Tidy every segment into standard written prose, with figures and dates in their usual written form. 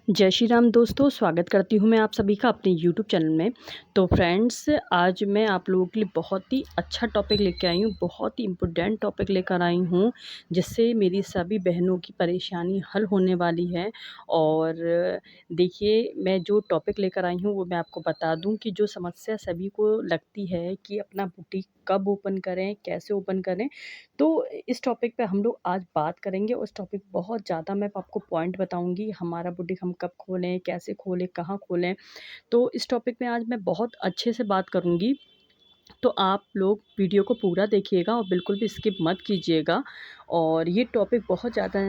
जय श्री राम दोस्तों, स्वागत करती हूँ मैं आप सभी का अपने यूट्यूब चैनल में। तो फ्रेंड्स, आज मैं आप लोगों के लिए बहुत ही अच्छा टॉपिक लेके आई हूँ, बहुत ही इम्पोर्टेंट टॉपिक लेकर आई हूँ, जिससे मेरी सभी बहनों की परेशानी हल होने वाली है। और देखिए, मैं जो टॉपिक लेकर आई हूँ वो मैं आपको बता दूँ कि जो समस्या सभी को लगती है कि अपना बुटीक कब ओपन करें, कैसे ओपन करें, तो इस टॉपिक पे हम लोग आज बात करेंगे। उस टॉपिक बहुत ज़्यादा मैं आपको पॉइंट बताऊँगी, हमारा बुटीक हम कब खोलें, कैसे खोलें, कहाँ खोलें। तो इस टॉपिक में आज मैं बहुत अच्छे से बात करूँगी। तो आप लोग वीडियो को पूरा देखिएगा और बिल्कुल भी स्किप मत कीजिएगा। और ये टॉपिक बहुत ज़्यादा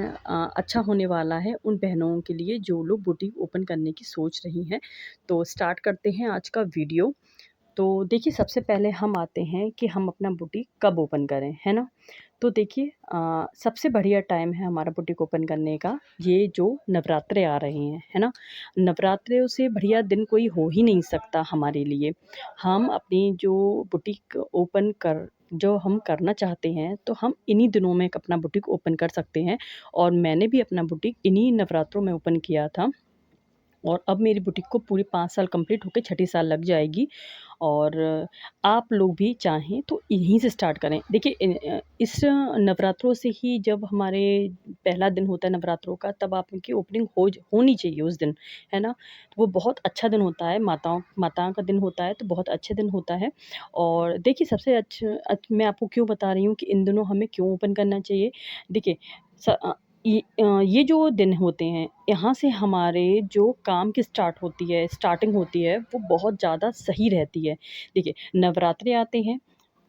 अच्छा होने वाला है उन बहनों के लिए जो लोग बुटीक ओपन करने की सोच रही हैं। तो स्टार्ट करते हैं आज का वीडियो। तो देखिए, सबसे पहले हम आते हैं कि हम अपना बुटीक कब ओपन करें, है ना? तो देखिए, सबसे बढ़िया टाइम है हमारा बुटीक ओपन करने का, ये जो नवरात्रे आ रहे हैं, है ना? नवरात्रों से बढ़िया दिन कोई हो ही नहीं सकता हमारे लिए। हम अपनी जो बुटीक ओपन कर जो हम करना चाहते हैं, तो हम इन्हीं दिनों में अपना बुटीक ओपन कर सकते हैं। और मैंने भी अपना बुटीक इन्हीं नवरात्रों में ओपन किया था। और अब मेरी बुटीक को पूरे 5 साल कंप्लीट होके छठी साल लग जाएगी। और आप लोग भी चाहें तो यहीं से स्टार्ट करें। देखिए, इस नवरात्रों से ही जब हमारे पहला दिन होता है नवरात्रों का, तब आपकी ओपनिंग होनी चाहिए उस दिन, है ना? तो वो बहुत अच्छा दिन होता है, माताओं का दिन होता है, तो बहुत अच्छे दिन होता है। और देखिए, सबसे मैं आपको क्यों बता रही हूँ कि इन दिनों हमें क्यों ओपन करना चाहिए। देखिए, ये जो दिन होते हैं, यहाँ से हमारे जो काम की स्टार्टिंग होती है, वो बहुत ज़्यादा सही रहती है। देखिए, नवरात्रे आते हैं,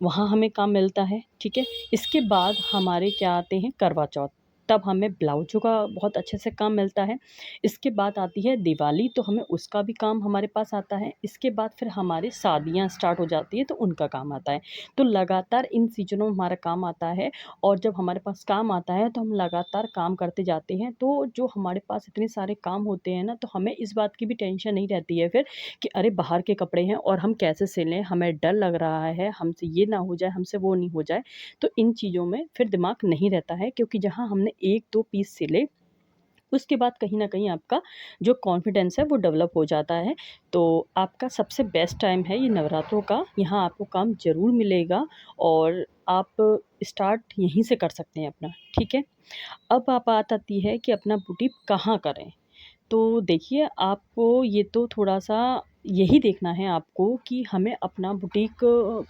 वहाँ हमें काम मिलता है, ठीक है? इसके बाद हमारे क्या आते हैं, करवा चौथ, तब हमें ब्लाउज़ों का बहुत अच्छे से काम मिलता है। इसके बाद आती है दिवाली, तो हमें उसका भी काम हमारे पास आता है। इसके बाद फिर हमारी शादियाँ स्टार्ट हो जाती हैं, तो उनका काम आता है। तो लगातार इन सीज़नों में हमारा काम आता है। और जब हमारे पास काम आता है तो हम लगातार काम करते जाते हैं। तो जो हमारे पास इतने सारे काम होते हैं ना, तो हमें इस बात की भी टेंशन नहीं रहती है फिर कि अरे बाहर के कपड़े हैं और हम कैसे सिलें, हमें डर लग रहा है, हमसे ये ना हो जाए, हमसे वो नहीं हो जाए। तो इन चीज़ों में फिर दिमाग नहीं रहता है, क्योंकि जहाँ हमने 1-2 पीस सिले, उसके बाद कहीं न कहीं आपका जो कॉन्फिडेंस है वो डेवलप हो जाता है। तो आपका सबसे बेस्ट टाइम है ये नवरात्रों का, यहाँ आपको काम ज़रूर मिलेगा। और आप स्टार्ट यहीं से कर सकते हैं अपना, ठीक है? अब बात आती है कि अपना बुटीक कहाँ करें? तो देखिए, आपको ये तो थोड़ा-सा यही देखना है आपको कि हमें अपना बुटीक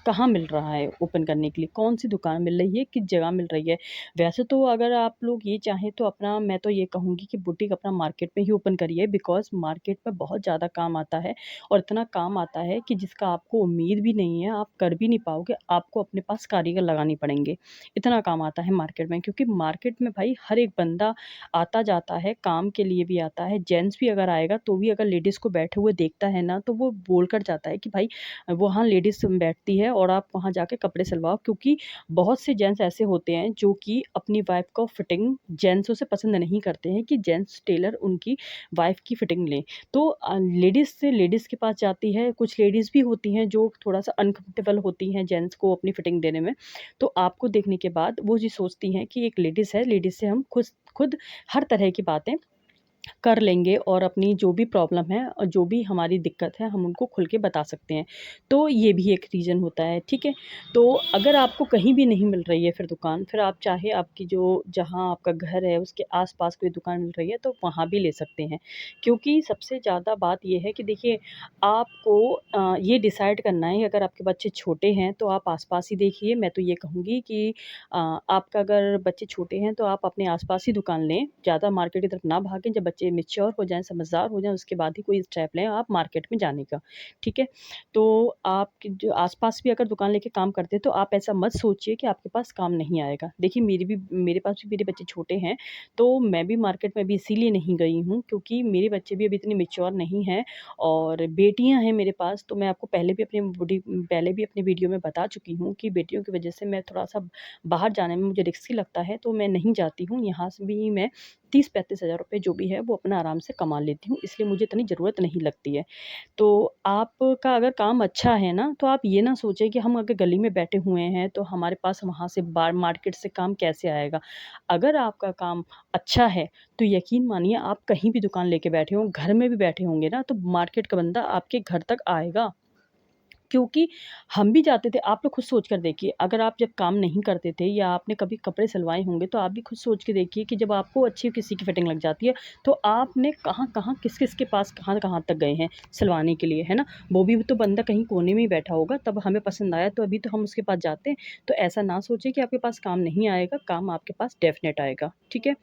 कहाँ मिल रहा है ओपन करने के लिए, कौन-सी दुकान मिल रही है, किस जगह मिल रही है। वैसे तो अगर आप लोग ये चाहें तो अपना मैं तो ये कहूँगी कि बुटीक अपना मार्केट में ही ओपन करिए, बिकॉज़ मार्केट में बहुत ज़्यादा काम आता है। और इतना काम आता है कि जिसका आपको उम्मीद भी नहीं है, आप कर भी नहीं पाओगे, आपको अपने पास कारीगर लगाने पड़ेंगे। इतना काम आता है मार्केट में, क्योंकि मार्केट में भाई हर एक बंदा आता-जाता है, काम के लिए भी आता है। जेंट्स भी अगर आएगा तो भी अगर लेडीज़ को बैठे हुए देखता है ना, तो वो बोल कर जाता है कि भाई वहाँ लेडीज़ बैठती है और आप वहाँ जाके कपड़े सिलवाओ। क्योंकि बहुत से जेंट्स ऐसे होते हैं जो कि अपनी वाइफ़ को फिटिंग जेंट्सों से पसंद नहीं करते हैं कि जेंट्स टेलर उनकी वाइफ़ की फिटिंग लें। तो लेडीज़ से लेडीज़ के पास जाती है, कुछ लेडीज़ भी होती हैं जो थोड़ा-सा अनकम्फ़र्टेबल होती हैं जेंट्स को अपनी फिटिंग देने में। तो आपको देखने के बाद वो ये सोचती हैं कि एक लेडीज़ है, लेडीज़ से हम खुद खुद हर तरह की बातें कर लेंगे और अपनी जो भी प्रॉब्लम है और जो भी हमारी दिक्कत है, हम उनको खुल के बता सकते हैं। तो ये भी एक रीज़न होता है, ठीक है? तो अगर आपको कहीं भी नहीं मिल रही है फिर दुकान, फिर आप चाहे आपकी जो जहाँ आपका घर है उसके आस-पास कोई दुकान मिल रही है, तो वहाँ भी ले सकते हैं। क्योंकि सबसे ज़्यादा बात ये है कि देखिए, आपको ये डिसाइड करना है, अगर आपके बच्चे छोटे हैं तो आप आस-पास ही देखिए। मैं तो ये कहूँगी कि आपका अगर बच्चे छोटे हैं तो आप अपने आस-पास ही दुकान लें, ज़्यादा मार्केट की तरफ ना भागें। जब बच्चे मैच्योर हो जाएँ, समझदार हो जाएँ, उसके बाद ही कोई स्टेप लें आप मार्केट में जाने का, ठीक है? तो आपके जो आस-पास भी अगर दुकान लेके काम करते हैं, तो आप ऐसा मत सोचिए कि आपके पास काम नहीं आएगा। देखिए, मेरे पास भी मेरे बच्चे छोटे हैं, तो मैं भी मार्केट में अभी इसीलिए नहीं गई हूँ, क्योंकि मेरे बच्चे भी अभी इतने मैच्योर नहीं हैं। और बेटियाँ हैं मेरे पास, तो मैं आपको पहले भी अपनी वीडियो में बता चुकी हूँ कि बेटियों की वजह से मैं थोड़ा-सा बाहर जाने में मुझे रिस्की लगता है, तो मैं नहीं जाती हूँ। यहाँ से भी मैं 30-35 हज़ार रुपये जो भी है वो अपना आराम से कमा लेती हूँ, इसलिए मुझे इतनी ज़रूरत नहीं लगती है। तो आपका अगर काम अच्छा है ना, तो आप ये ना सोचें कि हम अगर गली में बैठे हुए हैं, तो हमारे पास वहाँ से बार मार्केट से काम कैसे आएगा? अगर आपका काम अच्छा है, तो यकीन मानिए आप कहीं भी दुकान लेके बैठे हों, घर में भी बैठे होंगे ना, तो मार्केट का बंदा आपके घर तक आएगा। क्योंकि हम भी जाते थे, आप लोग खुद सोच कर देखिए, अगर आप जब काम नहीं करते थे या आपने कभी कपड़े सिलवाए होंगे, तो आप भी खुद सोच के देखिए कि जब आपको अच्छी किसी की फिटिंग लग जाती है, तो आपने कहाँ-कहाँ, किस-किस के पास कहाँ-कहाँ तक गए हैं सिलवाने के लिए, है ना? वो भी तो बंदा कहीं कोने में ही बैठा होगा, तब हमें पसंद आया तो अभी तो हम उसके पास जाते हैं। तो ऐसा ना सोचिए कि आपके पास काम नहीं आएगा, काम आपके पास डेफ़िनेट आएगा, ठीक है?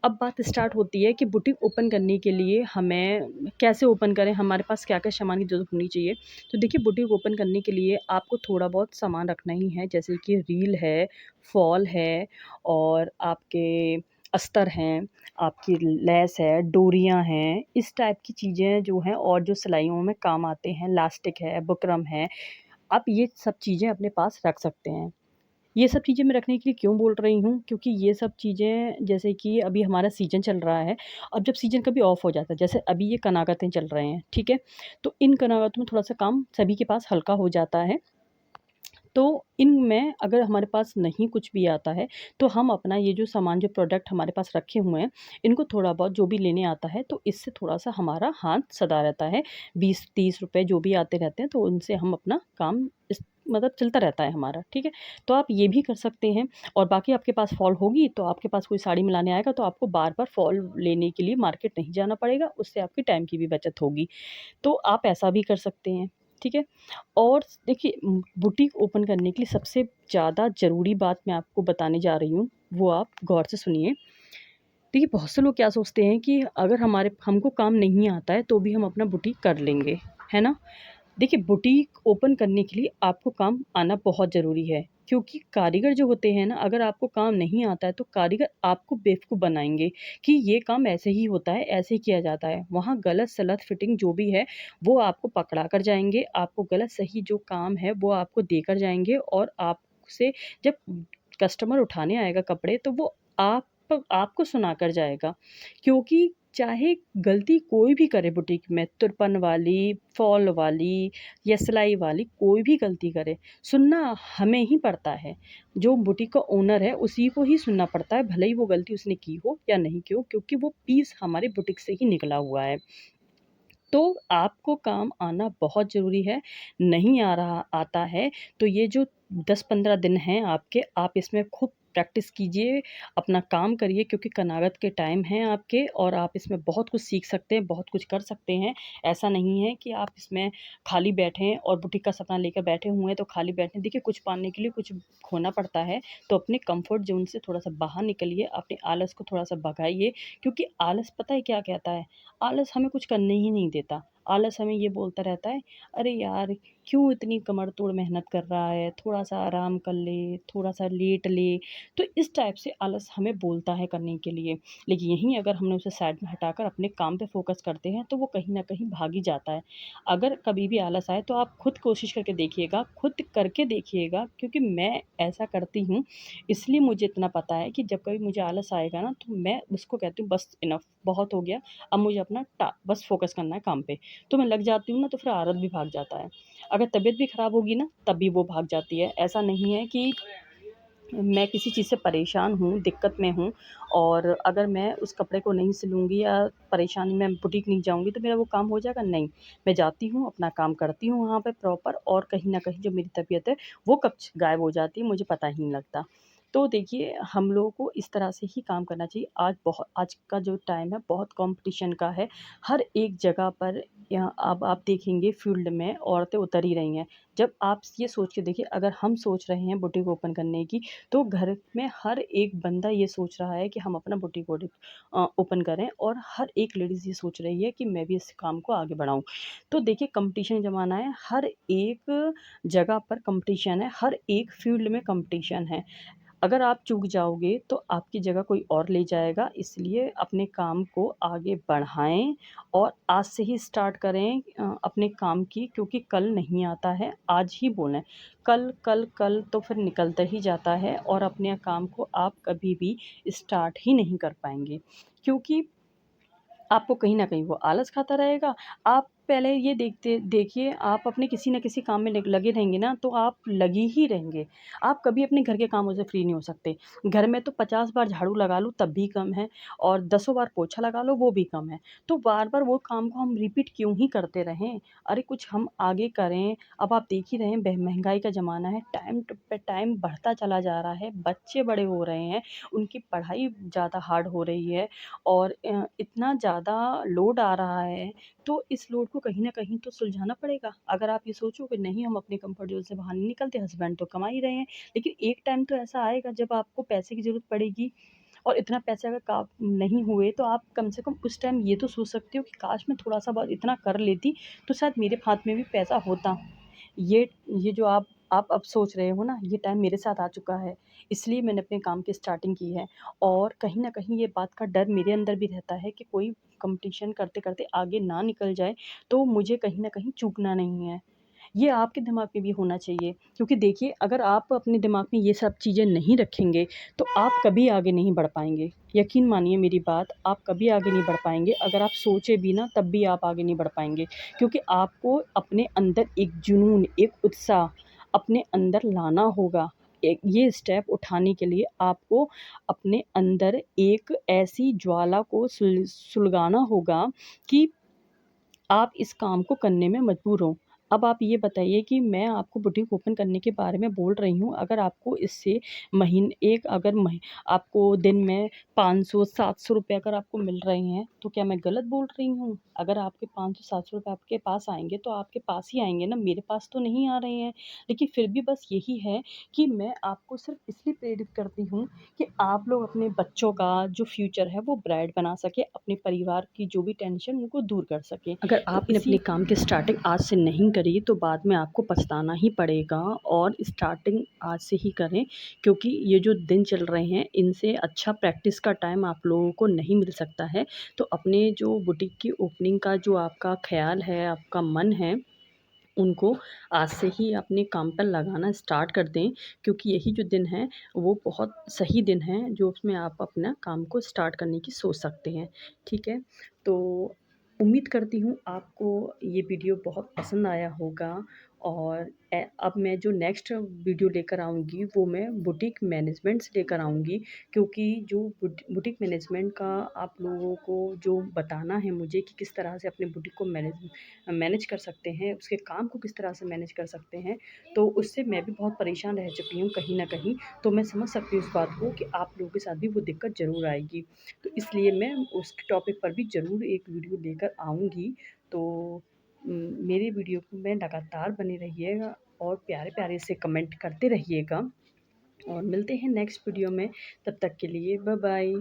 अब बात स्टार्ट होती है कि बुटीक ओपन करने के लिए हमें कैसे ओपन करें, हमारे पास क्या-क्या सामान की ज़रूरत होनी चाहिए। तो देखिए बुटीक ओपन करने के लिए आपको थोड़ा बहुत सामान रखना ही है, जैसे कि रील है, फॉल है और आपके अस्तर हैं, आपकी लेस है, डोरियाँ हैं, इस टाइप की चीज़ें जो हैं और जो सिलाइयों में काम आते हैं, इलास्टिक है, बुकरम है, आप ये सब चीज़ें अपने पास रख सकते हैं। ये सब चीज़ें मैं रखने के लिए क्यों बोल रही हूँ? क्योंकि ये सब चीज़ें जैसे कि अभी हमारा सीज़न चल रहा है, अब जब सीज़न कभी ऑफ हो जाता है, जैसे अभी ये कनागतें चल रहे हैं, ठीक है? तो इन कनागतों में थोड़ा-सा काम सभी के पास हल्का हो जाता है। तो इनमें अगर हमारे पास नहीं कुछ भी आता है, तो हम अपना ये जो सामान जो प्रोडक्ट हमारे पास रखे हुए हैं, इनको थोड़ा बहुत जो भी लेने आता है, तो इससे थोड़ा-सा हमारा हाथ सदा रहता है। 20-30 रुपए जो भी आते रहते हैं, तो उनसे हम अपना काम इस मतलब चलता रहता है हमारा, ठीक है? तो आप ये भी कर सकते हैं और बाकी आपके पास फॉल होगी, तो आपके पास कोई साड़ी मिलाने आएगा, तो आपको बार-बार फॉल लेने के लिए मार्केट नहीं जाना पड़ेगा, उससे आपके टाइम की भी बचत होगी। तो आप ऐसा भी कर सकते हैं, ठीक है? और देखिए बुटीक ओपन करने के लिए सबसे ज़्यादा ज़रूरी बात मैं आपको बताने जा रही हूँ, वो आप गौर से सुनिए। देखिए बहुत से लोग क्या सोचते हैं कि अगर हमको काम नहीं आता है, तो भी हम अपना बुटीक कर लेंगे, है ना? देखिए बुटीक ओपन करने के लिए आपको काम आना बहुत ज़रूरी है, क्योंकि कारीगर जो होते हैं ना, अगर आपको काम नहीं आता है तो कारीगर आपको बेवकूफ़ बनाएँगे कि ये काम ऐसे ही होता है, ऐसे ही किया जाता है। वहाँ गलत-सलत फिटिंग जो भी है, वो आपको पकड़ा कर जाएँगे, आपको गलत-सही जो काम है वो आपको देकर जाएँगे और आपसे जब कस्टमर उठाने आएगा कपड़े तो वो आपको सुनाकर जाएगा। क्योंकि चाहे गलती कोई भी करे बुटीक में, तुरपन वाली, फॉल वाली या सिलाई वाली, कोई भी गलती करे, सुनना हमें ही पड़ता है। जो बुटीक का ओनर है, उसी को ही सुनना पड़ता है, भले ही वो गलती उसने की हो या नहीं की हो, क्योंकि वो पीस हमारे बुटीक से ही निकला हुआ है। तो आपको काम आना बहुत ज़रूरी है, नहीं आता है, तो ये जो 10-15 दिन हैं आपके, आप इसमें खूब प्रैक्टिस कीजिए, अपना काम करिए क्योंकि कनागत के टाइम हैं आपके और आप इसमें बहुत कुछ सीख सकते हैं, बहुत कुछ कर सकते हैं। ऐसा नहीं है कि आप इसमें खाली बैठे और बुटीक का सपना लेकर बैठे हुए हैं, तो खाली बैठे देखिए कुछ पाने के लिए कुछ खोना पड़ता है, तो अपने कम्फ़र्ट ज़ोन से थोड़ा-सा बाहर निकलिए, अपने आलस को थोड़ा-सा भगाइए क्योंकि आलस पता है क्या कहता है? आलस हमें कुछ करने ही नहीं देता। आलस हमें ये बोलता रहता है, "अरे यार! क्यों इतनी कमर तोड़ मेहनत कर रहा है? थोड़ा-सा आराम कर ले, थोड़ा-सा लेट ले।" तो इस टाइप से आलस हमें बोलता है करने के लिए। लेकिन यहीं अगर हमने उसे साइड में हटाकर अपने काम पे फ़ोकस करते हैं, तो वो कहीं न कहीं भाग ही जाता है। अगर कभी भी आलस आए, तो आप खुद कोशिश करके देखिएगा, खुद करके देखिएगा क्योंकि मैं ऐसा करती हूँ, इसलिए मुझे इतना पता है कि जब कभी मुझे आलस आएगा ना, तो मैं उसको कहती हूँ, "बस इनफ़, बहुत हो गया। अब मुझे अपना बस फ़ोकस करना है काम पे।" तो मैं लग जाती हूँ ना तो फिर आदत भी भाग जाता है। अगर तबीयत भी ख़राब होगी ना तब भी वो भाग जाती है। ऐसा नहीं है कि मैं किसी चीज़ से परेशान हूँ, दिक्कत में हूँ और अगर मैं उस कपड़े को नहीं सिलूँगी या परेशानी में बुटीक नहीं जाऊँगी तो मेरा वो काम हो जाएगा? नहीं। मैं जाती हूँ, अपना काम करती हूँ वहाँ पे प्रॉपर और कहीं न कहीं जो मेरी तबीयत है वो कब गायब हो जाती है मुझे पता ही नहीं लगता। तो देखिए हम लोगों को इस तरह से ही काम करना चाहिए। आज का जो टाइम है बहुत कॉम्पिटिशन का है। हर एक जगह पर यहाँ अब आप देखेंगे फ़ील्ड में औरतें उतर ही रही हैं। जब आप ये सोच के देखिए अगर हम सोच रहे हैं बुटीक ओपन करने की तो घर में हर एक बंदा ये सोच रहा है कि हम अपना बुटीक ओपन करें और हर एक लेडीज़ ये सोच रही है कि मैं भी इस काम को आगे बढ़ाऊँ। तो देखिए कॉम्पिटिशन ज़माना है, हर एक जगह पर कॉम्पिटिशन है, हर एक फ़ील्ड में कॉम्पिटिशन है। अगर आप चूक जाओगे तो आपकी जगह कोई और ले जाएगा, इसलिए अपने काम को आगे बढ़ाएँ और आज से ही स्टार्ट करें अपने काम की, क्योंकि कल नहीं आता है, आज ही बोलें। कल, कल, कल तो फिर निकलता ही जाता है और अपने काम को आप कभी भी स्टार्ट ही नहीं कर पाएँगे, क्योंकि आपको कहीं न कहीं वो आलस खाता रहेगा। आप पहले ये देखिए, आप अपने किसी न किसी काम में लगे रहेंगे ना, तो आप लगे ही रहेंगे। आप कभी अपने घर के कामों से फ्री नहीं हो सकते। घर में तो 50 बार झाड़ू लगा लो तब भी कम है, और दसों बार पोछा लगा लो वो भी कम है। तो बार-बार वो काम को हम रिपीट क्यों ही करते रहें? अरे कुछ हम आगे करें। अब आप देख ही रहे हैं महँगाई का ज़माना है, टाइम पे टाइम बढ़ता चला जा रहा है, बच्चे बड़े हो रहे हैं, उनकी पढ़ाई ज़्यादा हार्ड हो रही है, और इतना ज़्यादा लोड आ रहा है, तो इस लोड को कहीं न कहीं तो सुलझाना पड़ेगा। अगर आप ये सोचो कि नहीं, हम अपने कम्फर्ट ज़ोन से बाहर नहीं निकलते, हस्बैंड तो कमा ही रहे हैं, लेकिन एक टाइम तो ऐसा आएगा जब आपको पैसे की ज़रूरत पड़ेगी, और इतना पैसे अगर का नहीं हुए तो आप कम से कम उस टाइम ये तो सोच सकते हो कि काश मैं थोड़ा-सा बहुत इतना कर लेती, तो शायद मेरे हाथ में भी पैसा होता। ये जो आप अब सोच रहे हो ना, ये टाइम मेरे साथ आ चुका है, इसलिए मैंने अपने काम की स्टार्टिंग की है, और कहीं न कहीं ये बात का डर मेरे अंदर भी रहता है कि कोई कॉम्पिटिशन करते-करते आगे ना निकल जाए, तो मुझे कहीं न कहीं चूकना नहीं है। ये आपके दिमाग में भी होना चाहिए, क्योंकि देखिए, अगर आप अपने दिमाग में ये सब चीज़ें नहीं रखेंगे, तो आप कभी आगे नहीं बढ़ पाएँगे। यकीन मानिए मेरी बात, आप कभी आगे नहीं बढ़ पाएँगे। अगर आप सोचे भी ना, तब भी आप आगे नहीं बढ़ पाएँगे, क्योंकि आपको अपने अंदर एक जुनून, एक उत्साह अपने अंदर लाना होगा। एक ये स्टेप उठाने के लिए आपको अपने अंदर एक ऐसी ज्वाला को सुलगाना होगा कि आप इस काम को करने में मजबूर हो। अब आप ये बताइए कि मैं आपको बुटीक ओपन करने के बारे में बोल रही हूँ, अगर आपको इससे आपको दिन में 500-700 रुपए अगर आपको मिल रहे हैं, तो क्या मैं गलत बोल रही हूँ? अगर आपके 500-700 रुपए आपके पास आएँगे, तो आपके पास ही आएँगे ना, मेरे पास तो नहीं आ रहे हैं। लेकिन फिर भी बस यही है कि मैं आपको सिर्फ़ इसलिए प्रेरित करती हूँ कि आप लोग अपने बच्चों का जो फ्यूचर है वो ब्राइट बना सकें, अपने परिवार की जो भी टेंशन उनको दूर कर सकें। अगर तो आपने अपने काम की स्टार्टिंग आज से नहीं करी, तो बाद में आपको पछताना ही पड़ेगा, और स्टार्टिंग आज से ही करें, क्योंकि ये जो दिन चल रहे हैं, इनसे अच्छा प्रैक्टिस का टाइम आप लोगों को नहीं मिल सकता है। तो अपने जो बुटीक की ओपनिंग का जो आपका ख़्याल है, आपका मन है, उनको आज से ही अपने काम पर लगाना स्टार्ट कर दें, क्योंकि यही जो दिन है वो बहुत सही दिन है, जो उसमें आप अपना काम को स्टार्ट करने की सोच सकते हैं। ठीक है? तो उम्मीद करती हूँ आपको ये वीडियो बहुत पसंद आया होगा, और अब मैं जो नेक्स्ट वीडियो लेकर आऊँगी वो मैं बुटीक मैनेजमेंट से लेकर आऊँगी, क्योंकि जो बुटीक मैनेजमेंट का आप लोगों को जो बताना है मुझे कि किस तरह से अपने बुटीक को मैनेज कर सकते हैं, उसके काम को किस तरह से मैनेज कर सकते हैं, तो उससे मैं भी बहुत परेशान रह चुकी हूँ कहीं न कहीं। तो मैं समझ सकती हूँ इस बात को कि आप लोगों के साथ भी वो दिक्कत ज़रूर आएगी। तो इसलिए मैं उस टॉपिक पर भी ज़रूर एक वीडियो लेकर आऊँगी। तो मेरे वीडियो को में लगातार बने रहिएगा, और प्यारे-प्यारे से कमेंट करते रहिएगा, और मिलते हैं नेक्स्ट वीडियो में। तब तक के लिए बाय बाय।